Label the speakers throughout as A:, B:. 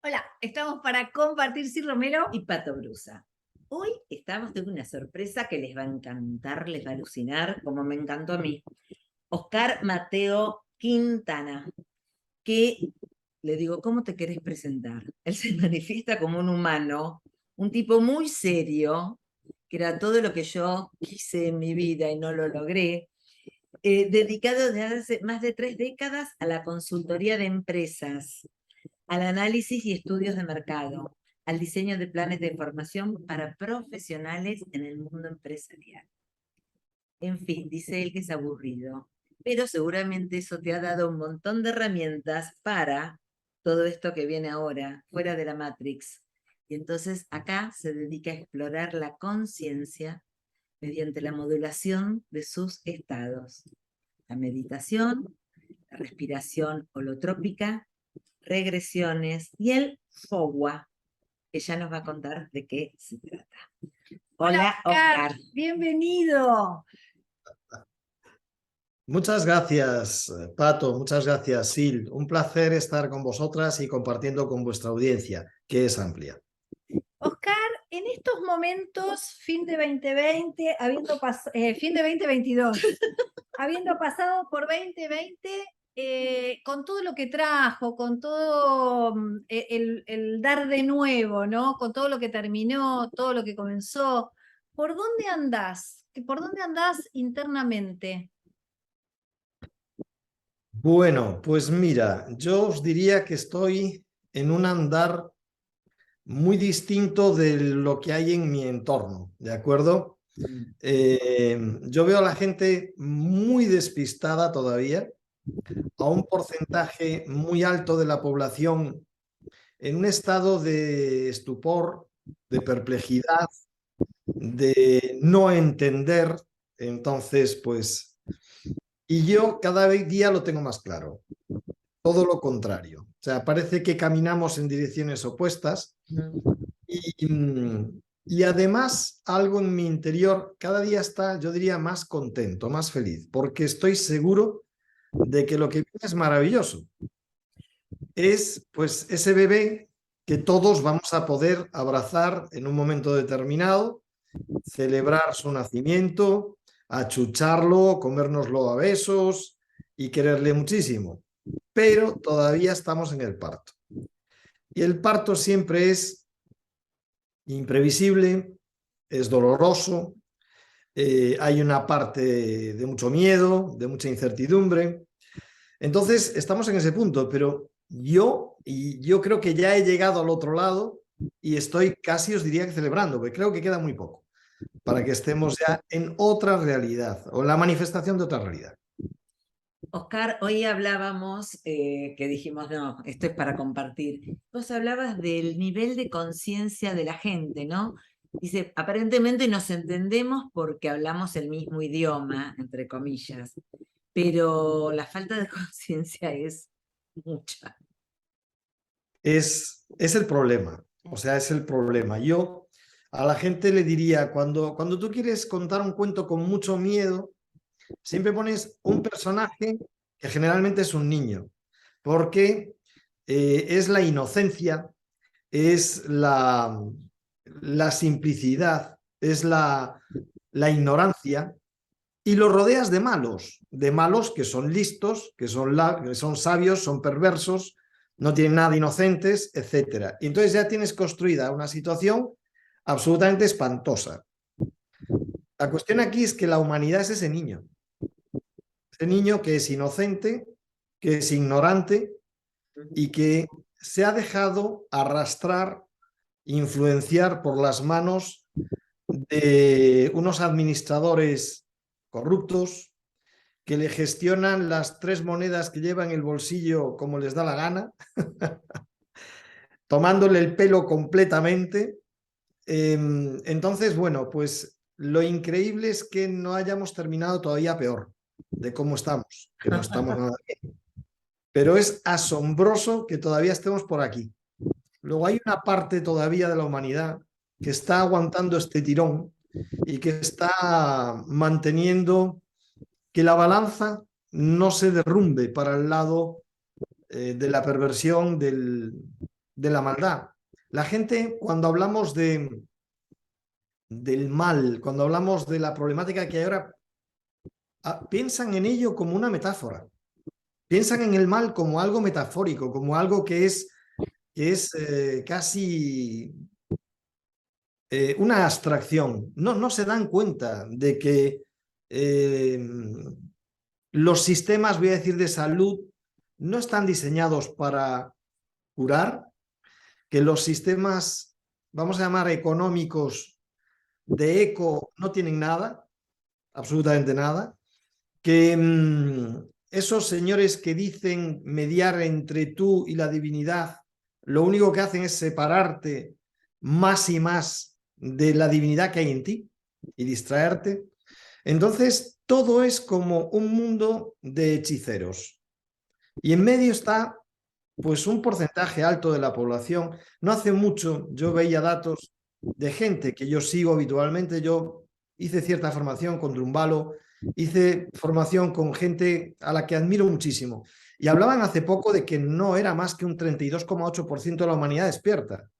A: Hola, estamos para compartir Sil Romero y Pato Brusa. Hoy tengo una sorpresa que les va a encantar, les va a alucinar, como me encantó a mí. Oscar Mateo Quintana, que le digo, ¿cómo te querés presentar? Él se manifiesta como un humano, un tipo muy serio, que era todo lo que yo quise en mi vida y no lo logré, dedicado desde hace más de 3 décadas a la consultoría de empresas, al análisis y estudios de mercado, al diseño de planes de formación para profesionales en el mundo empresarial. En fin, dice él que es aburrido, pero seguramente eso te ha dado un montón de herramientas para todo esto que viene ahora, fuera de la Matrix. Y entonces acá se dedica a explorar la conciencia mediante la modulación de sus estados. La meditación, la respiración holotrópica, regresiones y el FOWA, que ya nos va a contar de qué se trata. Hola, Oscar. Bienvenido.
B: Muchas gracias, Pato, muchas gracias, Sil. Un placer estar con vosotras y compartiendo con vuestra audiencia, que es amplia.
A: Oscar, en estos momentos, fin de 2020, fin de 2022, habiendo pasado por 2020, con todo lo que trajo, con todo el dar de nuevo, ¿no? Con todo lo que terminó, todo lo que comenzó, ¿por dónde andás? ¿Por dónde andás internamente?
B: Bueno, pues mira, yo os diría que estoy en un andar muy distinto de lo que hay en mi entorno, ¿de acuerdo? Yo veo a la gente muy despistada todavía, a un porcentaje muy alto de la población en un estado de estupor, de perplejidad, de no entender. Entonces, pues, y yo cada día lo tengo más claro, todo lo contrario. O sea, parece que caminamos en direcciones opuestas y además algo en mi interior cada día está, yo diría, más contento, más feliz, porque estoy seguro de que lo que viene es maravilloso. Es pues ese bebé que todos vamos a poder abrazar en un momento determinado, celebrar su nacimiento, achucharlo, comérnoslo a besos y quererle muchísimo. Pero todavía estamos en el parto. Y el parto siempre es imprevisible, es doloroso, hay una parte de mucho miedo, de mucha incertidumbre. Entonces, estamos en ese punto, pero yo creo que ya he llegado al otro lado y estoy casi, os diría que celebrando, porque creo que queda muy poco para que estemos ya en otra realidad o en la manifestación de otra realidad.
A: Oscar, hoy hablábamos, que dijimos, no, esto es para compartir. Vos hablabas del nivel de conciencia de la gente, ¿no? Dice, aparentemente nos entendemos porque hablamos el mismo idioma, entre comillas, pero la falta de conciencia es mucha.
B: Es el problema, o sea, es el problema. Yo a la gente le diría, cuando tú quieres contar un cuento con mucho miedo, siempre pones un personaje que generalmente es un niño, porque es la inocencia, es la simplicidad, es la ignorancia, y lo rodeas de malos que son listos, que son sabios, son perversos, no tienen nada de inocentes, etc. Y entonces ya tienes construida una situación absolutamente espantosa. La cuestión aquí es que la humanidad es ese niño que es inocente, que es ignorante y que se ha dejado arrastrar, influenciar por las manos de unos administradores corruptos que le gestionan las 3 monedas que lleva en el bolsillo como les da la gana, tomándole el pelo completamente. Entonces, bueno, pues lo increíble es que no hayamos terminado todavía peor de cómo estamos, que no estamos nada bien. Pero es asombroso que todavía estemos por aquí. Luego hay una parte todavía de la humanidad que está aguantando este tirón y que está manteniendo que la balanza no se derrumbe para el lado de la perversión, del de la maldad. La gente, cuando hablamos del mal, cuando hablamos de la problemática que hay ahora, piensan en ello como una metáfora. Piensan en el mal como algo metafórico, como algo que es casi una abstracción. No se dan cuenta de que los sistemas, voy a decir, de salud no están diseñados para curar, que los sistemas, vamos a llamar económicos, de eco, no tienen nada, absolutamente nada, que esos señores que dicen mediar entre tú y la divinidad, lo único que hacen es separarte más y más de la divinidad que hay en ti y distraerte. Entonces, todo es como un mundo de hechiceros. Y en medio está, pues, un porcentaje alto de la población. No hace mucho yo veía datos de gente que yo sigo habitualmente. Yo hice cierta formación con Drumbalo, hice formación con gente a la que admiro muchísimo. Y hablaban hace poco de que no era más que un 32,8% de la humanidad despierta.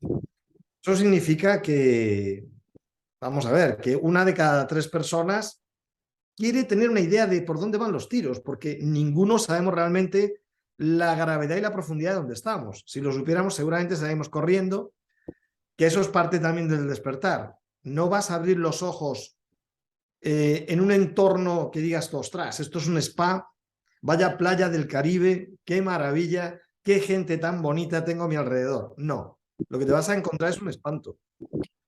B: Eso significa que, vamos a ver, que una de cada 3 personas quiere tener una idea de por dónde van los tiros, porque ninguno sabemos realmente la gravedad y la profundidad de donde estamos. Si lo supiéramos, seguramente estaríamos corriendo, que eso es parte también del despertar. No vas a abrir los ojos en un entorno que digas, ostras, esto es un spa, vaya playa del Caribe, qué maravilla, qué gente tan bonita tengo a mi alrededor. No, lo que te vas a encontrar es un espanto.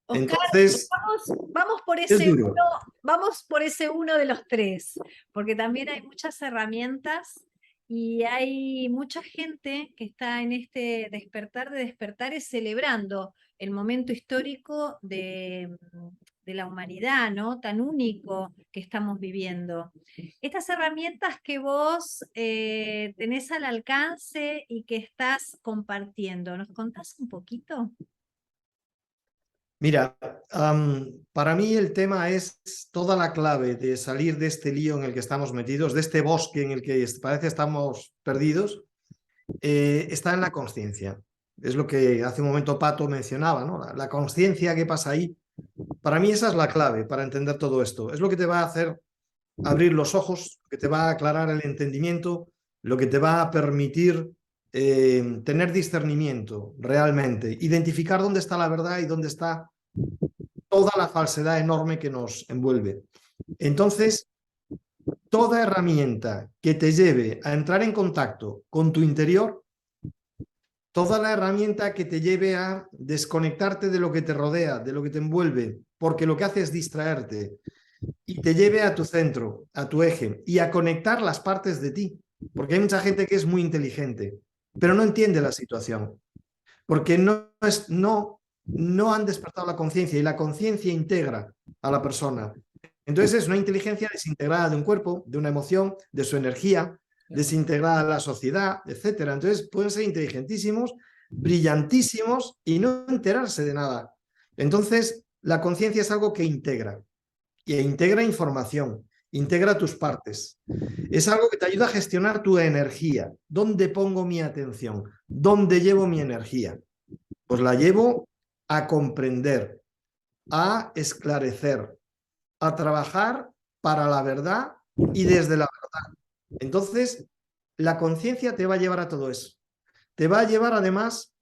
A: Oscar,
B: Entonces,
A: vamos por
B: es
A: ese
B: duro.
A: vamos por ese uno de los 3, porque también hay muchas herramientas y hay mucha gente que está en este despertar de despertares celebrando el momento histórico de la humanidad, ¿no? Tan único que estamos viviendo. Estas herramientas que vos tenés al alcance y que estás compartiendo, ¿nos contás un poquito?
B: Mira, para mí el tema es toda la clave de salir de este lío en el que estamos metidos, de este bosque en el que parece estamos perdidos, está en la conciencia. Es lo que hace un momento Pato mencionaba, ¿no? La conciencia que pasa ahí. Para mí esa es la clave para entender todo esto. Es lo que te va a hacer abrir los ojos, lo que te va a aclarar el entendimiento, lo que te va a permitir tener discernimiento realmente, identificar dónde está la verdad y dónde está toda la falsedad enorme que nos envuelve. Entonces, toda herramienta que te lleve a entrar en contacto con tu interior, toda la herramienta que te lleve a desconectarte de lo que te rodea, de lo que te envuelve, porque lo que hace es distraerte, y te lleve a tu centro, a tu eje, y a conectar las partes de ti, porque hay mucha gente que es muy inteligente, pero no entiende la situación, porque no han despertado la conciencia, y la conciencia integra a la persona. Entonces es una inteligencia desintegrada de un cuerpo, de una emoción, de su energía, desintegrada a la sociedad, etcétera. Entonces pueden ser inteligentísimos, brillantísimos y no enterarse de nada. Entonces la conciencia es algo que integra, y integra información, integra tus partes. Es algo que te ayuda a gestionar tu energía. ¿Dónde pongo mi atención? ¿Dónde llevo mi energía? Pues la llevo a comprender, a esclarecer, a trabajar para la verdad y desde la verdad. Entonces, la conciencia te va a llevar a todo eso. Te va a llevar además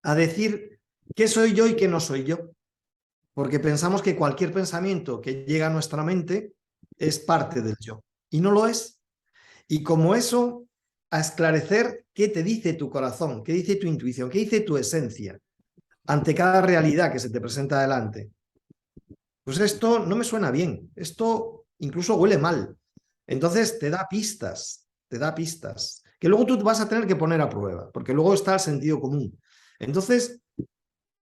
B: a decir qué soy yo y qué no soy yo. Porque pensamos que cualquier pensamiento que llega a nuestra mente es parte del yo. Y no lo es. Y como eso, a esclarecer qué te dice tu corazón, qué dice tu intuición, qué dice tu esencia ante cada realidad que se te presenta delante. Pues esto no me suena bien. Esto incluso huele mal. Entonces te da pistas, que luego tú vas a tener que poner a prueba, porque luego está el sentido común. Entonces,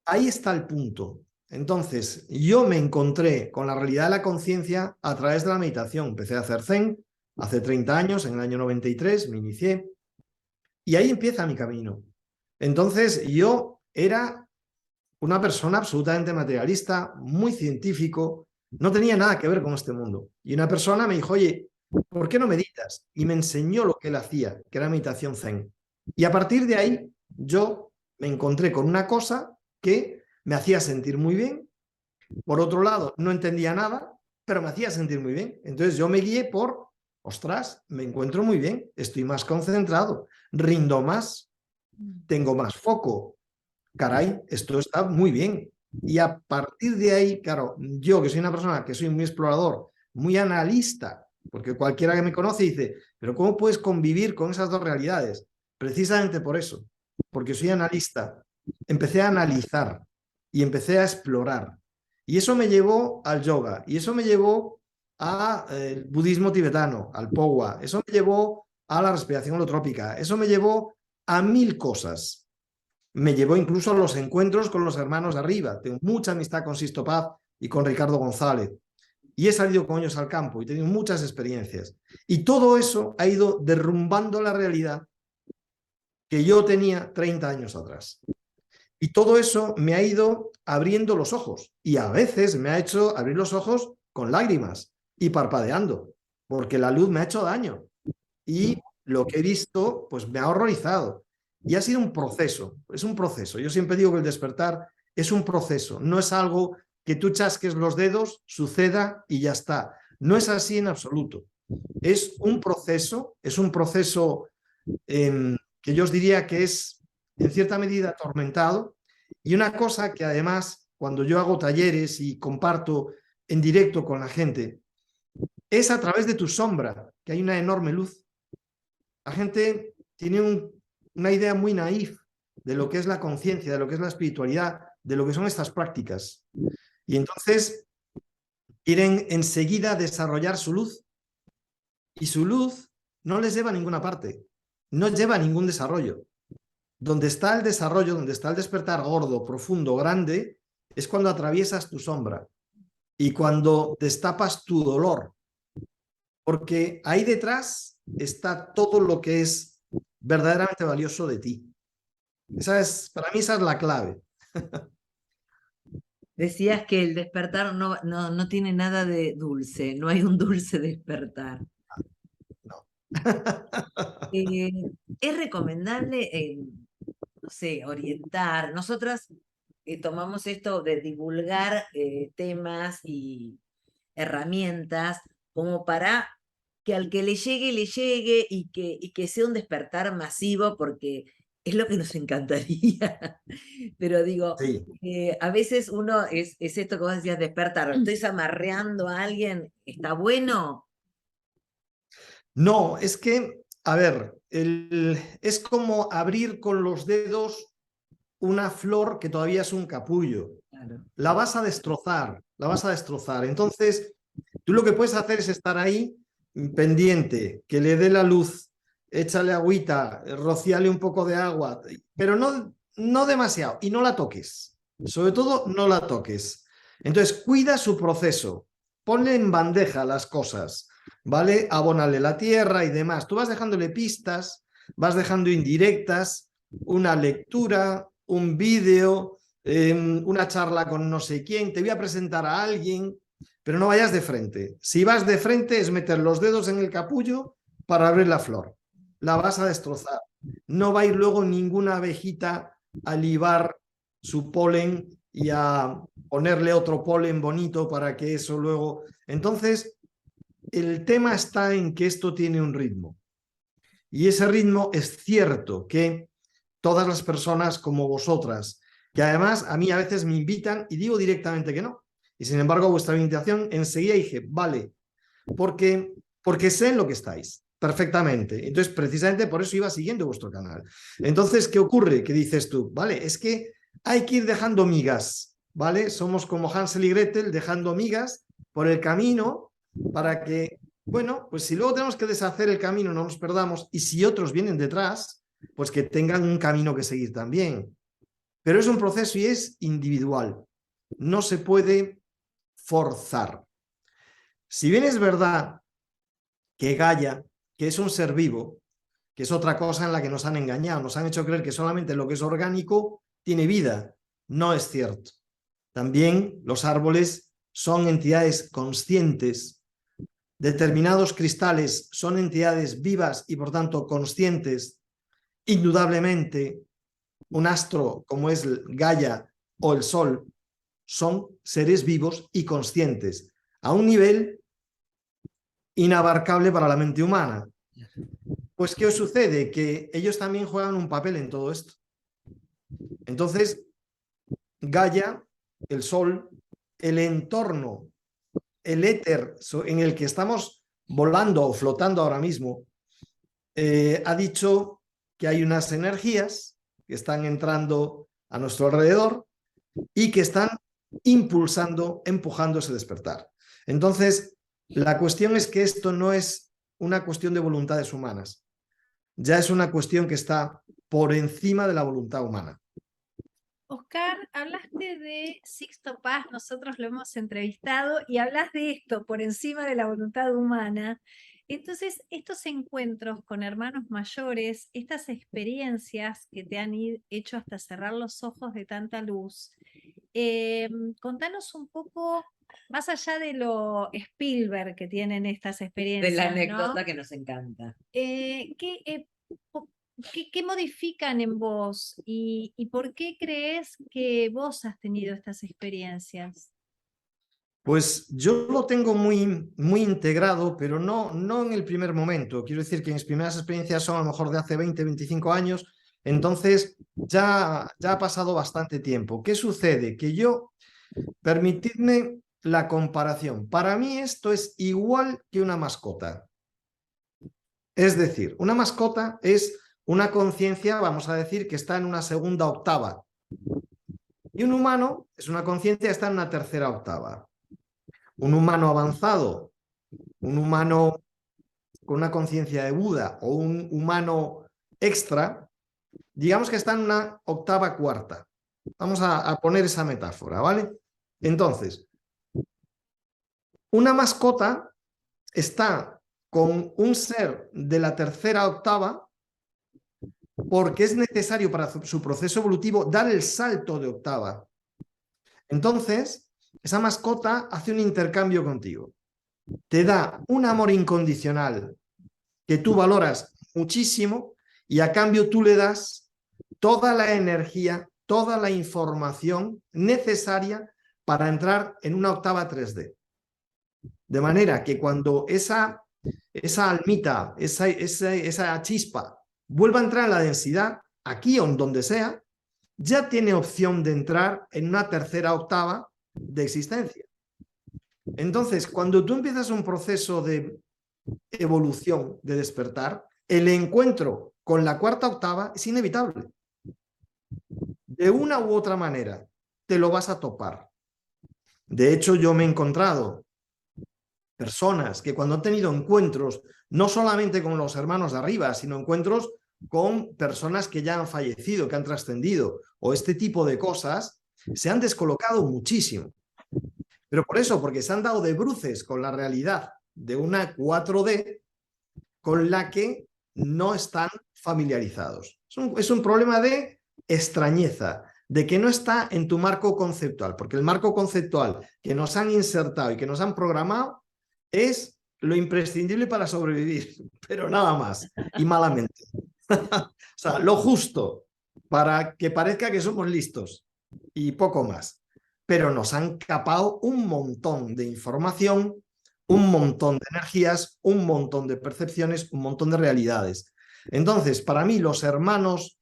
B: ahí está el punto. Entonces, yo me encontré con la realidad de la conciencia a través de la meditación. Empecé a hacer Zen hace 30 años, en el año 93, me inicié, y ahí empieza mi camino. Entonces, yo era una persona absolutamente materialista, muy científico, no tenía nada que ver con este mundo. Y una persona me dijo, oye, ¿por qué no meditas? Y me enseñó lo que él hacía, que era meditación Zen. Y a partir de ahí, yo me encontré con una cosa que me hacía sentir muy bien. Por otro lado, no entendía nada, pero me hacía sentir muy bien. Entonces yo me guié por, ostras, me encuentro muy bien, estoy más concentrado, rindo más, tengo más foco. Caray, esto está muy bien. Y a partir de ahí, claro, yo que soy una persona que soy muy explorador, muy analista, porque cualquiera que me conoce dice, pero ¿cómo puedes convivir con esas dos realidades? Precisamente por eso, porque soy analista, empecé a analizar y empecé a explorar. Y eso me llevó al yoga, y eso me llevó al budismo tibetano, al Powa, eso me llevó a la respiración holotrópica, eso me llevó a 1000 cosas. Me llevó incluso a los encuentros con los hermanos de arriba. Tengo mucha amistad con Sisto Paz y con Ricardo González. Y he salido con ellos al campo y he tenido muchas experiencias. Y todo eso ha ido derrumbando la realidad que yo tenía 30 años atrás. Y todo eso me ha ido abriendo los ojos. Y a veces me ha hecho abrir los ojos con lágrimas y parpadeando, porque la luz me ha hecho daño. Y lo que he visto, pues me ha horrorizado. Y ha sido un proceso, es un proceso. Yo siempre digo que el despertar es un proceso, no es algo que tú chasques los dedos, suceda y ya está. No es así en absoluto. Es un proceso que yo os diría que es en cierta medida atormentado. Y una cosa que además, cuando yo hago talleres y comparto en directo con la gente, es a través de tu sombra, que hay una enorme luz. La gente tiene una idea muy naif de lo que es la conciencia, de lo que es la espiritualidad, de lo que son estas prácticas. Y entonces quieren enseguida desarrollar su luz. Y su luz no les lleva a ninguna parte, no lleva a ningún desarrollo. Donde está el desarrollo, donde está el despertar gordo, profundo, grande, es cuando atraviesas tu sombra y cuando destapas tu dolor. Porque ahí detrás está todo lo que es verdaderamente valioso de ti. Para mí esa es la clave.
A: Decías que el despertar no tiene nada de dulce, no hay un dulce despertar.
B: No.
A: Eh, es recomendable, no sé, orientar. Nosotras tomamos esto de divulgar temas y herramientas como para que al que le llegue y que sea un despertar masivo, porque es lo que nos encantaría. Pero digo,
B: Sí.
A: a veces uno es esto que vos decías, despertar, estoy amarreando a alguien, ¿está bueno?
B: No, es que, a ver, es como abrir con los dedos una flor que todavía es un capullo.
A: Claro.
B: La vas a destrozar, la vas a destrozar. Entonces, tú lo que puedes hacer es estar ahí pendiente, que le dé la luz, échale agüita, rocíale un poco de agua, pero no demasiado y no la toques. Sobre todo, no la toques. Entonces, cuida su proceso, ponle en bandeja las cosas, ¿vale? Abónale la tierra y demás. Tú vas dejándole pistas, vas dejando indirectas, una lectura, un vídeo, una charla con no sé quién, te voy a presentar a alguien, pero no vayas de frente. Si vas de frente es meter los dedos en el capullo para abrir la flor. La vas a destrozar. No va a ir luego ninguna abejita a libar su polen y a ponerle otro polen bonito para que eso luego... Entonces, el tema está en que esto tiene un ritmo. Y ese ritmo es cierto que todas las personas como vosotras, que además a mí a veces me invitan y digo directamente que no. Y sin embargo, vuestra invitación enseguida dije, vale, porque sé en lo que estáis perfectamente. Entonces, precisamente por eso iba siguiendo vuestro canal. Entonces, ¿qué ocurre? ¿Qué dices tú? Vale, es que hay que ir dejando migas, ¿vale? Somos como Hansel y Gretel dejando migas por el camino para que, bueno, pues si luego tenemos que deshacer el camino, no nos perdamos. Y si otros vienen detrás, pues que tengan un camino que seguir también. Pero es un proceso y es individual. No se puede forzar. Si bien es verdad que Gaia, que es un ser vivo, que es otra cosa en la que nos han engañado, nos han hecho creer que solamente lo que es orgánico tiene vida. No es cierto. También los árboles son entidades conscientes. Determinados cristales son entidades vivas y por tanto conscientes. Indudablemente un astro como es Gaia o el Sol, son seres vivos y conscientes, a un nivel inabarcable para la mente humana. Pues, ¿qué os sucede? Que ellos también juegan un papel en todo esto. Entonces, Gaia, el Sol, el entorno, el éter en el que estamos volando o flotando ahora mismo, ha dicho que hay unas energías que están entrando a nuestro alrededor y que están impulsando, empujando ese despertar. Entonces, la cuestión es que esto no es una cuestión de voluntades humanas, ya es una cuestión que está por encima de la voluntad humana.
C: Oscar, hablaste de Sixto Paz, nosotros lo hemos entrevistado y hablas de esto por encima de la voluntad humana. Entonces, estos encuentros con hermanos mayores, estas experiencias que te han hecho hasta cerrar los ojos de tanta luz, contanos un poco, más allá de lo Spielberg que tienen estas experiencias,
A: De la anécdota,
C: ¿no?
A: que nos encanta.
C: ¿Qué modifican en vos y por qué crees que vos has tenido estas experiencias?
B: Pues yo lo tengo muy integrado, pero no en el primer momento. Quiero decir que mis primeras experiencias son a lo mejor de hace 20, 25 años, entonces ya ha pasado bastante tiempo. ¿Qué sucede? Que yo, permitidme la comparación, para mí esto es igual que una mascota. Es decir, una mascota es una conciencia, vamos a decir, que está en una segunda octava. Y un humano es una conciencia que está en una tercera octava. Un humano avanzado, un humano con una conciencia de Buda o un humano extra, digamos que está en una octava cuarta. Vamos a poner esa metáfora, ¿vale? Entonces, una mascota está con un ser de la tercera octava porque es necesario para su proceso evolutivo dar el salto de octava. Entonces, esa mascota hace un intercambio contigo. Te da un amor incondicional que tú valoras muchísimo y a cambio tú le das toda la energía, toda la información necesaria para entrar en una octava 3D. De manera que cuando esa almita, esa chispa vuelva a entrar en la densidad, aquí o en donde sea, ya tiene opción de entrar en una tercera octava de existencia. Entonces, cuando tú empiezas un proceso de evolución, de despertar, el encuentro con la cuarta octava es inevitable. De una u otra manera, te lo vas a topar. De hecho, yo me he encontrado personas que cuando han tenido encuentros, no solamente con los hermanos de arriba, sino encuentros con personas que ya han fallecido, que han trascendido, o este tipo de cosas, se han descolocado muchísimo. Pero por eso, porque se han dado de bruces con la realidad de una 4D con la que no están familiarizados. Es un problema de extrañeza, de que no está en tu marco conceptual, porque el marco conceptual que nos han insertado y que nos han programado es lo imprescindible para sobrevivir, pero nada más, y malamente. O sea, lo justo para que parezca que somos listos y poco más. Pero nos han capado un montón de información, un montón de energías, un montón de percepciones, un montón de realidades. Entonces, para mí, los hermanos,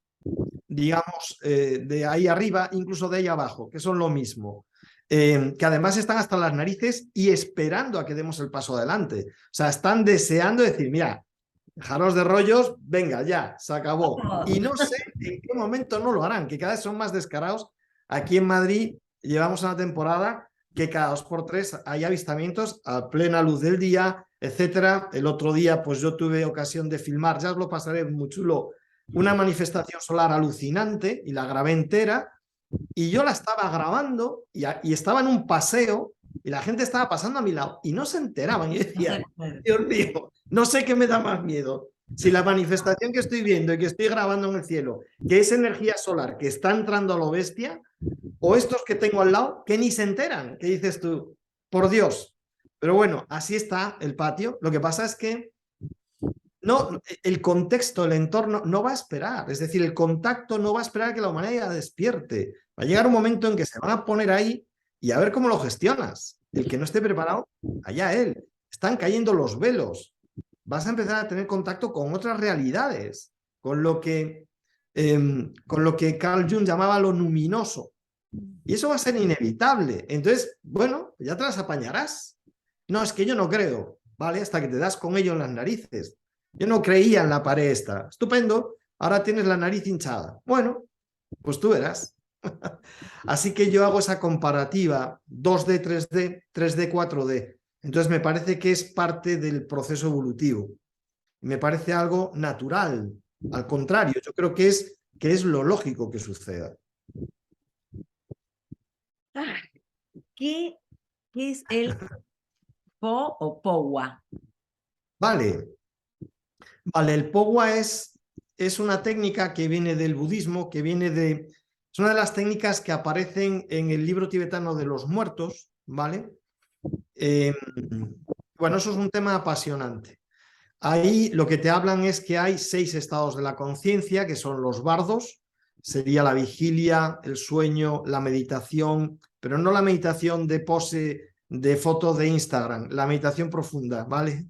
B: digamos, de ahí arriba, incluso de ahí abajo, que son lo mismo, que además están hasta las narices y esperando a que demos el paso adelante. O sea, están deseando decir, mira, dejaros de rollos, venga, ya, se acabó. Y no sé en qué momento no lo harán, que cada vez son más descarados. Aquí en Madrid llevamos una temporada que cada 2 por 3 hay avistamientos a plena luz del día, etcétera. El otro día, pues yo tuve ocasión de filmar, ya os lo pasaré muy chulo, una manifestación solar alucinante y la grabé entera. Y yo la estaba grabando y estaba en un paseo y la gente estaba pasando a mi lado y no se enteraban. Y decía, Dios mío, no sé qué me da más miedo. Si la manifestación que estoy viendo y que estoy grabando en el cielo, que es energía solar que está entrando a lo bestia, o estos que tengo al lado que ni se enteran, que dices tú, por Dios. Pero bueno, así está el patio. Lo que pasa es que No, el contexto, el entorno no va a esperar. Es decir, el contacto no va a esperar que la humanidad ya despierte. Va a llegar un momento en que se van a poner ahí y a ver cómo lo gestionas. El que no esté preparado, allá él. Están cayendo los velos. Vas a empezar a tener contacto con otras realidades, con lo que Carl Jung llamaba lo luminoso. Y eso va a ser inevitable. Entonces, bueno, ya te las apañarás. No, es que yo no creo, ¿vale? Hasta que te das con ello en las narices. Yo no creía en la pared esta. Estupendo, ahora tienes la nariz hinchada. Bueno, pues tú verás. Así que yo hago esa comparativa 2D, 3D, 3D, 4D. Entonces me parece que es parte del proceso evolutivo. Me parece algo natural. Al contrario, yo creo que es lo lógico que suceda.
A: ¿Qué es el Po o Powa?
B: Vale, el Powa es una técnica que viene del budismo, es una de las técnicas que aparecen en el libro tibetano de los muertos, ¿vale? Bueno, eso es un tema apasionante. Ahí lo que te hablan es que hay 6 estados de la conciencia, que son los bardos, sería la vigilia, el sueño, la meditación, pero no la meditación de pose de foto de Instagram, la meditación profunda, ¿vale?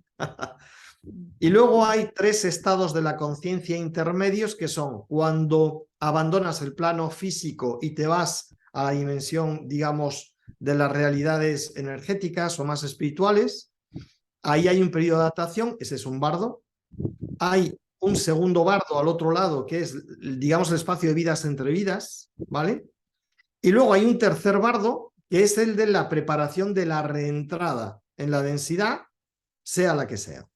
B: Y luego hay 3 estados de la conciencia intermedios, que son cuando abandonas el plano físico y te vas a la dimensión, digamos, de las realidades energéticas o más espirituales. Ahí hay un periodo de adaptación, ese es un bardo. Hay un segundo bardo al otro lado, que es, digamos, el espacio de vidas entre vidas, ¿vale? Y luego hay un tercer bardo, que es el de la preparación de la reentrada en la densidad, sea la que sea.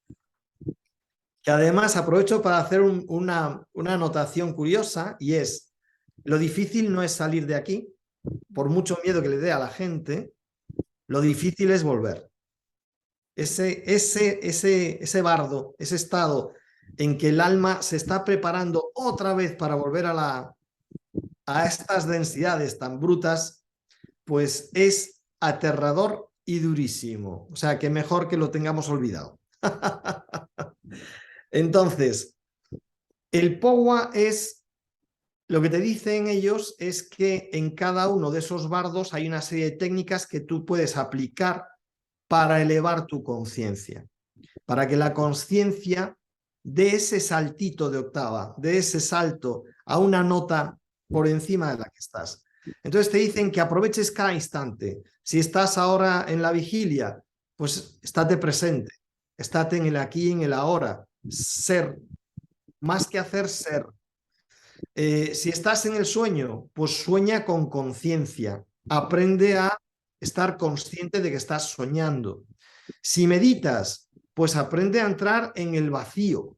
B: Que además aprovecho para hacer una anotación curiosa, y es, lo difícil no es salir de aquí, por mucho miedo que le dé a la gente, lo difícil es volver. Ese bardo, ese estado en que el alma se está preparando otra vez para volver a estas densidades tan brutas, pues es aterrador y durísimo. O sea, que mejor que lo tengamos olvidado. Entonces, el Powa es, lo que te dicen ellos es que en cada uno de esos bardos hay una serie de técnicas que tú puedes aplicar para elevar tu conciencia, para que la conciencia dé ese saltito de octava, dé ese salto a una nota por encima de la que estás. Entonces te dicen que aproveches cada instante. Si estás ahora en la vigilia, pues estate presente, estate en el aquí y en el ahora, ser, más que hacer, ser. Si estás en el sueño, pues sueña con conciencia, aprende a estar consciente de que estás soñando. Si meditas, pues aprende a entrar en el vacío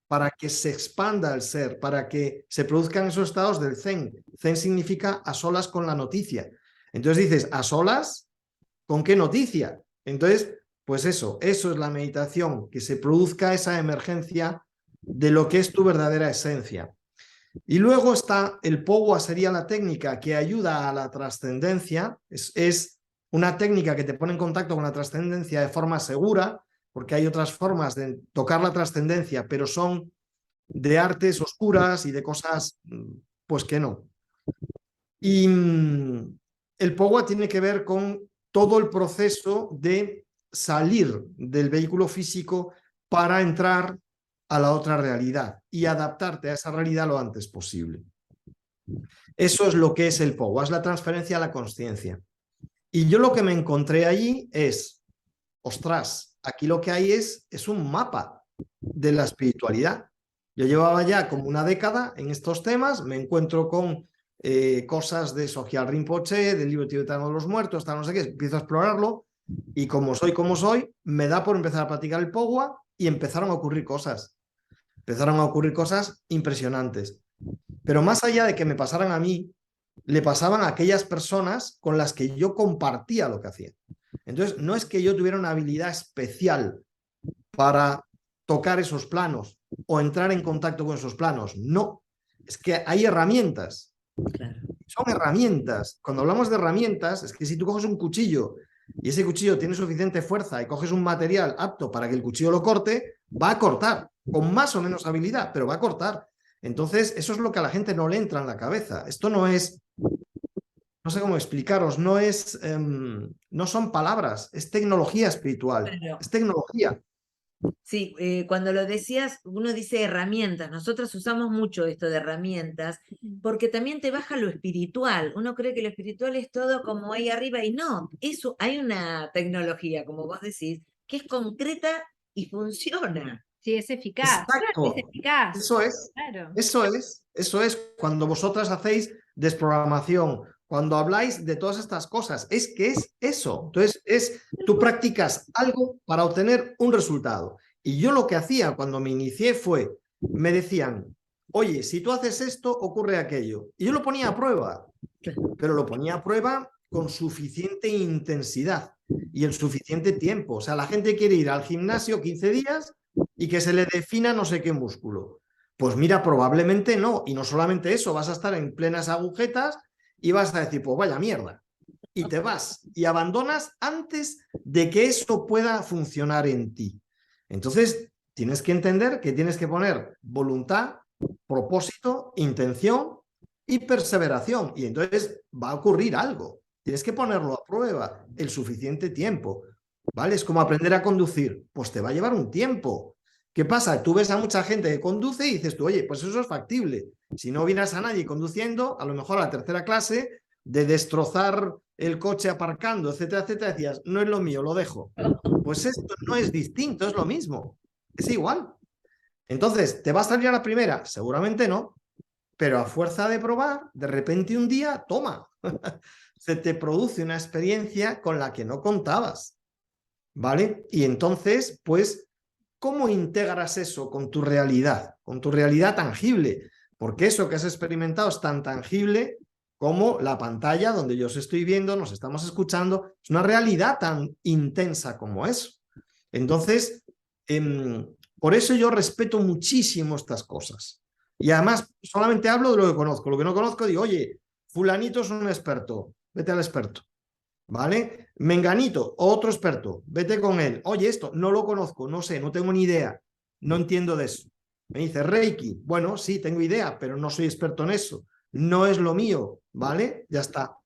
B: para que se expanda el ser, para que se produzcan esos estados del Zen. Zen significa a solas con la noticia. Entonces dices, ¿a solas? ¿Con qué noticia? Entonces, pues eso es la meditación, que se produzca esa emergencia de lo que es tu verdadera esencia. Y luego está el Powa, sería la técnica que ayuda a la trascendencia, es una técnica que te pone en contacto con la trascendencia de forma segura, porque hay otras formas de tocar la trascendencia, pero son de artes oscuras y de cosas, pues que no. Y el Powa tiene que ver con todo el proceso de salir del vehículo físico para entrar a la otra realidad y adaptarte a esa realidad lo antes posible. Eso es lo que es el Powa, es la transferencia a la consciencia. Y yo lo que me encontré allí es, ostras, aquí lo que hay es un mapa de la espiritualidad. Yo llevaba ya como una década en estos temas, me encuentro con cosas de Sogyal Rinpoche, del libro tibetano de los muertos, hasta no sé qué, empiezo a explorarlo y como soy, me da por empezar a practicar el Powa y empezaron a ocurrir cosas. Empezaron a ocurrir cosas impresionantes. Pero más allá de que me pasaran a mí, le pasaban a aquellas personas con las que yo compartía lo que hacía. Entonces, no es que yo tuviera una habilidad especial para tocar esos planos o entrar en contacto con esos planos. No, es que hay herramientas.
A: Claro.
B: Son herramientas. Cuando hablamos de herramientas, es que si tú coges un cuchillo y ese cuchillo tiene suficiente fuerza y coges un material apto para que el cuchillo lo corte, va a cortar, con más o menos habilidad, pero va a cortar. Entonces, eso es lo que a la gente no le entra en la cabeza. Esto no es, no sé cómo explicaros, no son palabras, es tecnología espiritual,
A: Claro.
B: es tecnología.
A: Sí, cuando lo decías, uno dice herramientas. Nosotros usamos mucho esto de herramientas porque también te baja lo espiritual. Uno cree que lo espiritual es todo como ahí arriba y no, eso hay una tecnología, como vos decís, que es concreta y funciona.
C: Sí, es eficaz. Claro, es
B: Exacto,
C: eficaz.
B: eso es.
C: Claro.
B: Eso es cuando vosotras hacéis desprogramación, cuando habláis de todas estas cosas, es que es eso. Entonces, tú practicas algo para obtener un resultado. Y yo lo que hacía cuando me inicié fue, me decían, oye, si tú haces esto, ocurre aquello. Y yo lo ponía a prueba, pero lo ponía a prueba con suficiente intensidad y el suficiente tiempo. O sea, la gente quiere ir al gimnasio 15 días y que se le defina no sé qué músculo. Pues mira, probablemente no. Y no solamente eso, vas a estar en plenas agujetas y vas a decir, pues vaya mierda. Y te vas y abandonas antes de que eso pueda funcionar en ti. Entonces, tienes que entender que tienes que poner voluntad, propósito, intención y perseveración. Y entonces va a ocurrir algo. Tienes que ponerlo a prueba el suficiente tiempo. ¿Vale? Es como aprender a conducir. Pues te va a llevar un tiempo. ¿Qué pasa? Tú ves a mucha gente que conduce y dices tú, oye, pues eso es factible. Si no vieras a nadie conduciendo, a lo mejor a la tercera clase, de destrozar el coche aparcando, etcétera, etcétera, decías, no es lo mío, lo dejo. Pues esto no es distinto, es lo mismo. Es igual. Entonces, ¿te va a salir a la primera? Seguramente no. Pero a fuerza de probar, de repente un día, toma, se te produce una experiencia con la que no contabas. ¿Vale? Y entonces, pues, ¿cómo integras eso con tu realidad tangible? Porque eso que has experimentado es tan tangible como la pantalla donde yo os estoy viendo, nos estamos escuchando, es una realidad tan intensa como eso. Entonces, por eso yo respeto muchísimo estas cosas. Y además, solamente hablo de lo que conozco. Lo que no conozco, digo, oye, fulanito es un experto, vete al experto. ¿Vale? Menganito, otro experto, vete con él. Oye, esto no lo conozco, no sé, no tengo ni idea, no entiendo de eso. Me dice Reiki, bueno, sí, tengo idea, pero no soy experto en eso. No es lo mío, ¿vale? Ya está.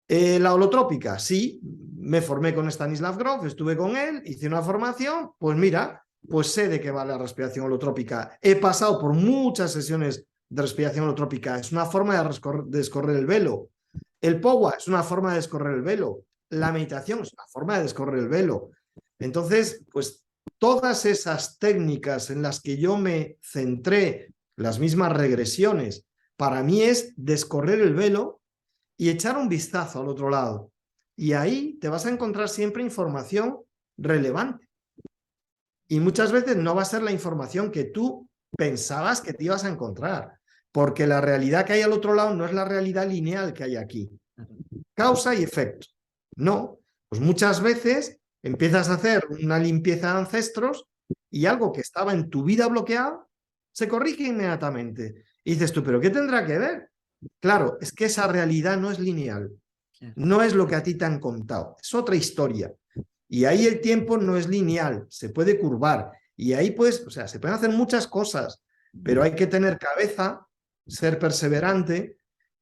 B: La holotrópica, sí, me formé con Stanislav Grof, estuve con él, hice una formación, pues mira, pues sé de qué va la respiración holotrópica. He pasado por muchas sesiones de respiración holotrópica, es una forma de descorrer el velo. El POWA es una forma de descorrer el velo. La meditación es una forma de descorrer el velo. Entonces, pues todas esas técnicas en las que yo me centré, las mismas regresiones, para mí es descorrer el velo y echar un vistazo al otro lado. Y ahí te vas a encontrar siempre información relevante. Y muchas veces no va a ser la información que tú pensabas que te ibas a encontrar, porque la realidad que hay al otro lado no es la realidad lineal que hay aquí. Causa y efecto. No, pues muchas veces empiezas a hacer una limpieza de ancestros y algo que estaba en tu vida bloqueado se corrige inmediatamente. Y dices tú, ¿pero qué tendrá que ver? Claro, es que esa realidad no es lineal. No es lo que a ti te han contado, es otra historia. Y ahí el tiempo no es lineal, se puede curvar. Y ahí pues, o sea, se pueden hacer muchas cosas, pero hay que tener cabeza, ser perseverante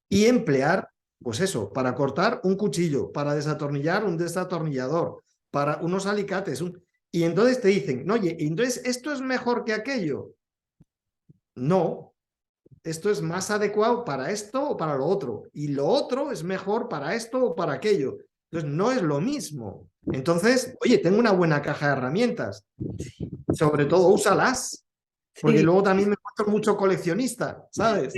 B: y emplear, pues eso, para cortar un cuchillo, para desatornillar un desatornillador, para unos alicates. Y entonces te dicen, oye, entonces esto es mejor que aquello. No, esto es más adecuado para esto o para lo otro. Y lo otro es mejor para esto o para aquello. Entonces, no es lo mismo. Entonces, oye, tengo una buena caja de herramientas. Sobre todo, úsalas. Porque
A: Sí.
B: luego también me encuentro mucho coleccionista, ¿sabes?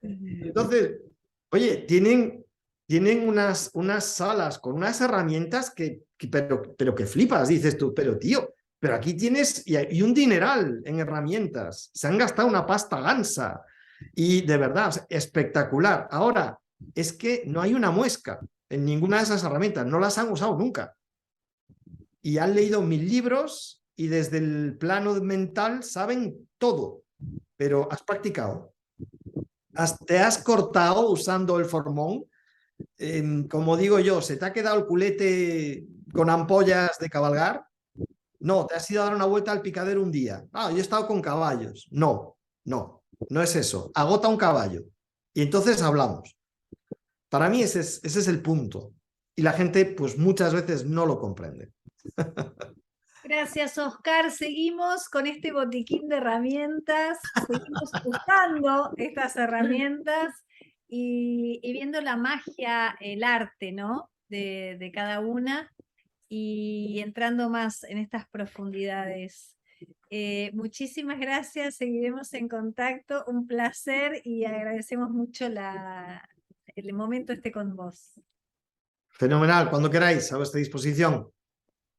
B: Entonces, oye, tienen unas salas con unas herramientas pero que flipas, dices tú, pero tío, pero aquí tienes y un dineral en herramientas. Se han gastado una pasta gansa. Y de verdad, o sea, espectacular. Ahora, es que no hay una muesca en ninguna de esas herramientas, no las han usado nunca. Y han leído 1000 libros y desde el plano mental saben todo, pero has practicado. Te has cortado usando el formón. Como digo yo, se te ha quedado el culete con ampollas de cabalgar. No, te has ido a dar una vuelta al picadero un día. Ah, yo he estado con caballos. No, no es eso. Agota un caballo. Y entonces hablamos. Para mí ese es el punto. Y la gente, pues muchas veces no lo comprende.
C: Gracias, Oscar. Seguimos con este botiquín de herramientas, seguimos usando estas herramientas y viendo la magia, el arte, ¿no? De cada una y entrando más en estas profundidades. Muchísimas gracias, seguiremos en contacto, un placer y agradecemos mucho el momento con vos.
B: Fenomenal, cuando queráis, a vuestra disposición.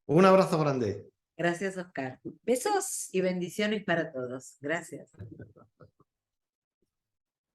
B: Un abrazo grande.
A: Gracias, Oscar.
C: Besos.
A: Y bendiciones para todos. Gracias.